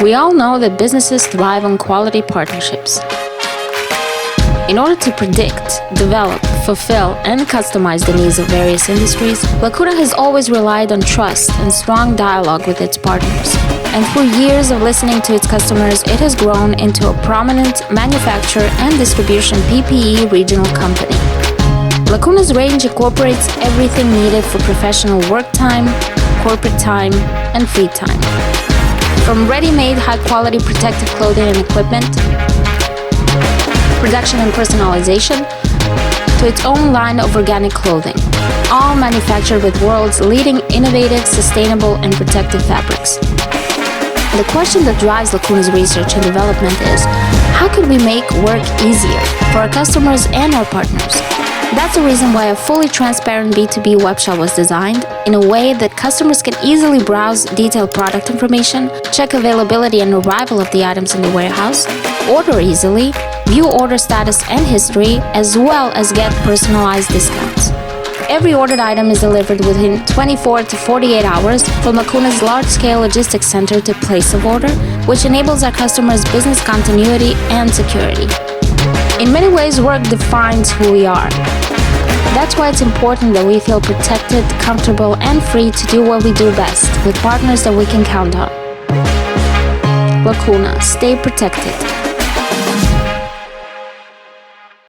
We all know that businesses thrive on quality partnerships. In order to predict, develop, fulfill, and customize the needs of various industries, Lacuna has always relied on trust and strong dialogue with its partners. And through years of listening to its customers, it has grown into a prominent manufacturer and distribution PPE regional company. Lacuna's range incorporates everything needed for professional work time, corporate time, and free time. From ready-made high-quality protective clothing and equipment, production and personalization, to its own line of organic clothing, all manufactured with world's leading innovative, sustainable, and protective fabrics. The question that drives Lacuna's research and development is, how could we make work easier for our customers and our partners? That's the reason why a fully transparent B2B webshop was designed in a way that customers can easily browse detailed product information, check availability and arrival of the items in the warehouse, order easily, view order status and history, as well as get personalized discounts. Every ordered item is delivered within 24 to 48 hours from Lacuna's large-scale logistics center to place of order, which enables our customers' business continuity and security. In many ways, work defines who we are. That's why it's important that we feel protected, comfortable, and free to do what we do best with partners that we can count on. Lacuna, stay protected.